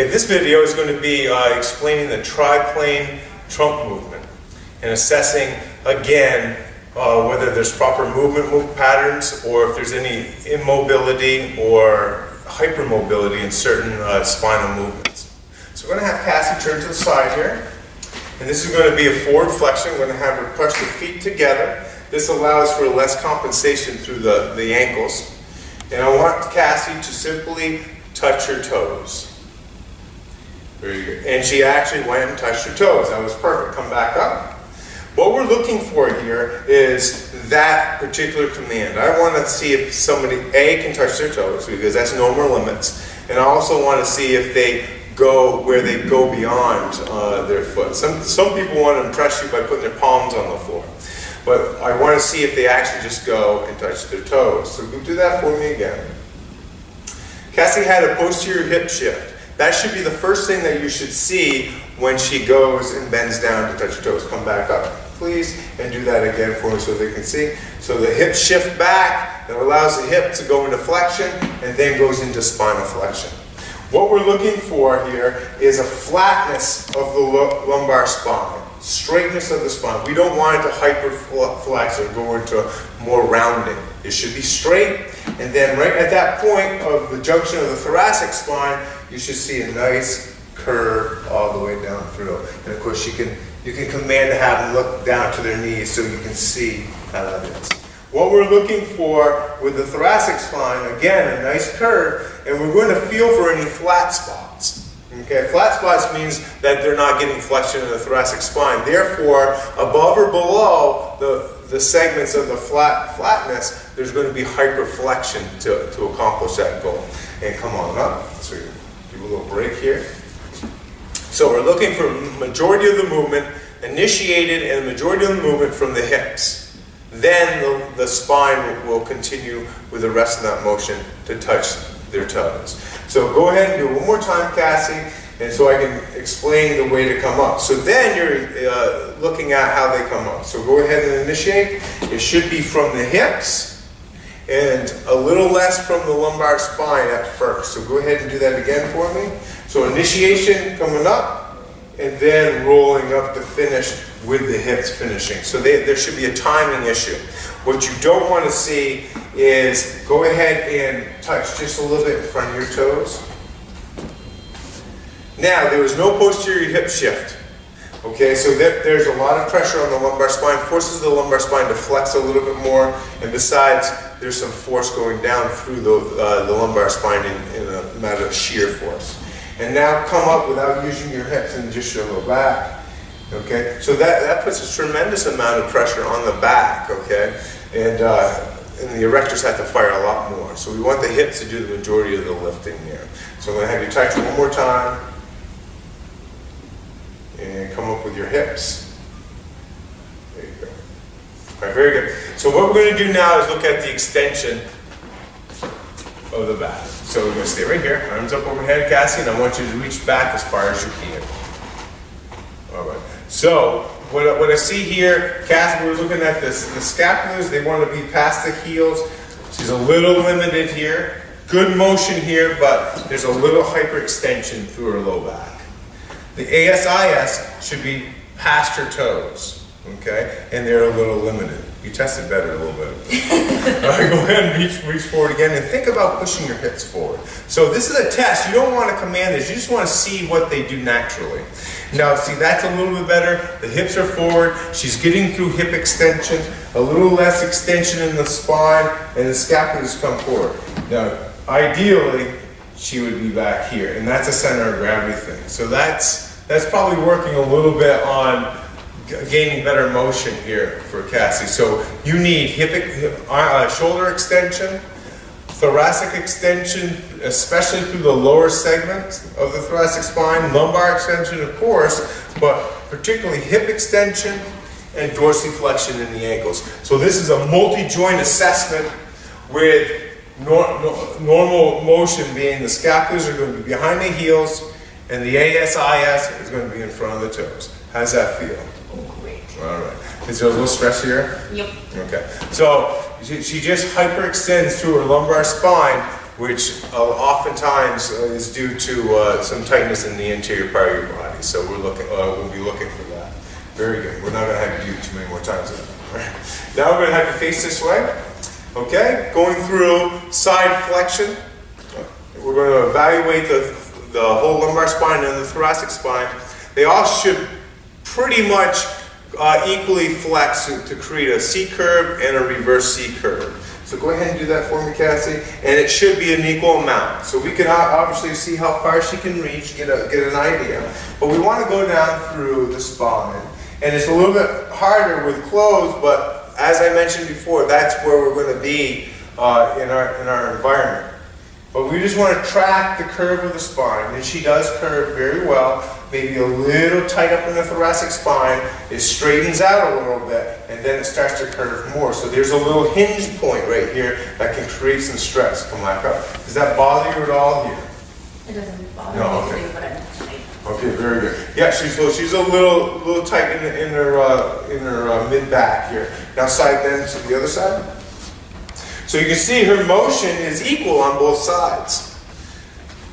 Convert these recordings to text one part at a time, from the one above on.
Okay, this video is going to be explaining the triplane trunk movement and assessing, again, whether there's proper movement patterns or if there's any immobility or hypermobility in certain spinal movements. So we're going to have Cassie turn to the side here. And this is going to be a forward flexion. We're going to have her push the feet together. This allows for less compensation through the ankles. And I want Cassie to simply touch her toes. Very good. And she actually went and touched her toes. That was perfect. Come back up. What we're looking for here is that particular command. I want to see if somebody, A, can touch their toes, because that's normal limits. And I also want to see if they go where they go beyond their foot. Some people want to impress you by putting their palms on the floor. But I want to see if they actually just go and touch their toes. So go do that for me again. Cassie had a posterior hip shift. That should be the first thing that you should see when she goes and bends down to touch her toes. Come back up, please, and do that again for me so they can see. So the hip shift back, that allows the hip to go into flexion and then goes into spinal flexion. What we're looking for here is a flatness of the lumbar spine, straightness of the spine. We don't want it to hyperflex or go into more rounding. It should be straight, and then right at that point of the junction of the thoracic spine, you should see a nice curve all the way down through. And of course you can command to have them look down to their knees so you can see how that is. What we're looking for with the thoracic spine, again, a nice curve, and we're going to feel for any flat spots. Okay, flat spots means that they're not getting flexion in the thoracic spine. Therefore, above or below the segments of the flatness, there's going to be hyperflexion to accomplish that goal. And come on up. So do a little break here. So we're looking for majority of the movement initiated and the majority of the movement from the hips. Then the spine will continue with the rest of that motion to touch their toes. So go ahead and do it one more time, Cassie, and so I can explain the way to come up. So then you're looking at how they come up. So go ahead and initiate. It should be from the hips and a little less from the lumbar spine at first. So go ahead and do that again for me. So initiation coming up and then rolling up to finish with the hips finishing. So there should be a timing issue. What you don't want to see is go ahead and touch just a little bit in front of your toes. Now, there was no posterior hip shift. Okay, so there's a lot of pressure on the lumbar spine, forces the lumbar spine to flex a little bit more, and besides, there's some force going down through the lumbar spine in a matter of shear force. And now come up without using your hips and just your low back. Okay, so that puts a tremendous amount of pressure on the back, okay? And the erectors have to fire a lot more. So we want the hips to do the majority of the lifting here. So I'm going to have you touch one more time. And come up with your hips. There you go. All right, very good. So what we're going to do now is look at the extension of the back. So we're going to stay right here, arms up overhead, Cassie, and I want you to reach back as far as you can. All right. So what I see here, Cassie, we're looking at the scapulars. They want to be past the heels. She's a little limited here. Good motion here, but there's a little hyperextension through her low back. The ASIS should be past her toes, okay? And they're a little limited. You tested better a little bit. All right, go ahead and reach forward again and think about pushing your hips forward. So this is a test. You don't want to command this. You just want to see what they do naturally. Now, see, that's a little bit better. The hips are forward. She's getting through hip extension, a little less extension in the spine, and the scapulars come forward. Now, ideally, she would be back here, and that's a center of gravity thing. So that's probably working a little bit on gaining better motion here for Cassie. So you need shoulder extension, thoracic extension, especially through the lower segment of the thoracic spine, lumbar extension, of course, but particularly hip extension and dorsiflexion in the ankles. So this is a multi-joint assessment with normal motion being the scapulars are going to be behind the heels and the ASIS is going to be in front of the toes. How's that feel? Oh, great. All right. Is there a little stress here? Yep. Okay. So she just hyperextends through her lumbar spine which oftentimes is due to some tightness in the anterior part of your body. So we'll be looking for that. Very good. We're not going to have you do too many more times. Now we're going to have you face this way. Okay, going through side flexion. We're going to evaluate the whole lumbar spine and the thoracic spine. They all should pretty much equally flex to create a C curve and a reverse C curve. So go ahead and do that for me, Cassie. And it should be an equal amount. So we can obviously see how far she can reach, get an idea. But we want to go down through the spine. And it's a little bit harder with clothes, but as I mentioned before, that's where we're going to be in our environment. But we just want to track the curve of the spine, and she does curve very well, maybe a little tight up in the thoracic spine. It straightens out a little bit, and then it starts to curve more. So there's a little hinge point right here that can create some stress. Come back up. Does that bother you at all here? It doesn't bother me to do, but I'm tight. Okay, very good. Yeah, she's a little tight in her mid back here. Now side bend to the other side. So you can see her motion is equal on both sides.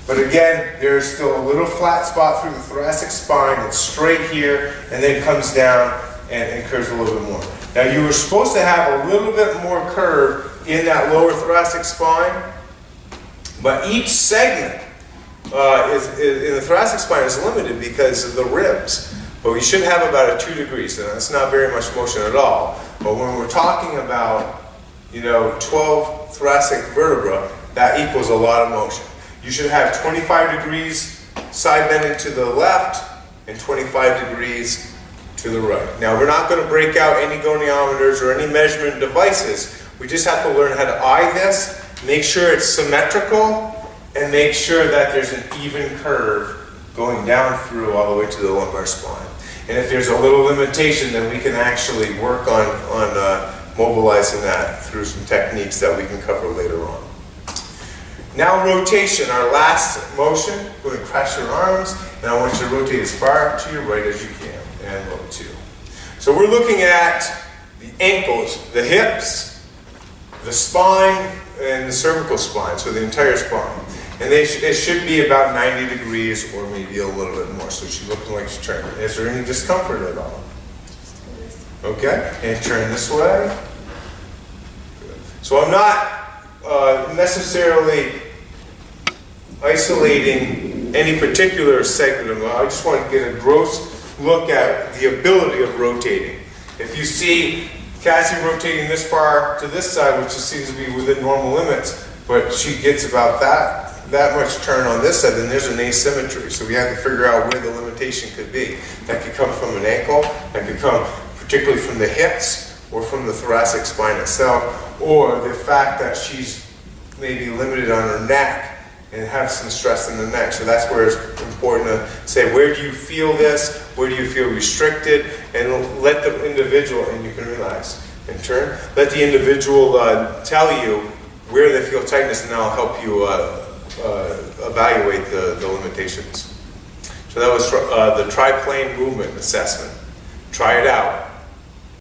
But again, there's still a little flat spot through the thoracic spine. It's straight here and then comes down and curves a little bit more. Now you were supposed to have a little bit more curve in that lower thoracic spine, but each segment in the thoracic spine is limited because of the ribs. But we should have about a 2 degrees. Now that's not very much motion at all. But when we're talking about 12 thoracic vertebra, that equals a lot of motion. You should have 25 degrees side bending to the left and 25 degrees to the right. Now we're not going to break out any goniometers or any measurement devices. We just have to learn how to eye this, make sure it's symmetrical, and make sure that there's an even curve going down through all the way to the lumbar spine. And if there's a little limitation, then we can actually work on mobilizing that through some techniques that we can cover later on. Now rotation, our last motion. Go ahead and cross your arms, and I want you to rotate as far to your right as you can, and low too. So we're looking at the ankles, the hips, the spine, and the cervical spine, so the entire spine. And it should be about 90 degrees or maybe a little bit more. So she's looking like she's turning. Is there any discomfort at all? Okay, and turn this way. So I'm not necessarily isolating any particular segment of it. I just want to get a gross look at the ability of rotating. If you see Cassie rotating this far to this side, which seems to be within normal limits, but she gets about that much turn on this side, then there's an asymmetry. So we have to figure out where the limitation could be. That could come from an ankle, that could come particularly from the hips or from the thoracic spine itself, or the fact that she's maybe limited on her neck and have some stress in the neck. So that's where it's important to say, where do you feel this? Where do you feel restricted? And let the individual, and you can relax and turn, let the individual tell you where they feel tightness, and that'll help you evaluate the limitations. So that was the triplane movement assessment. Try it out.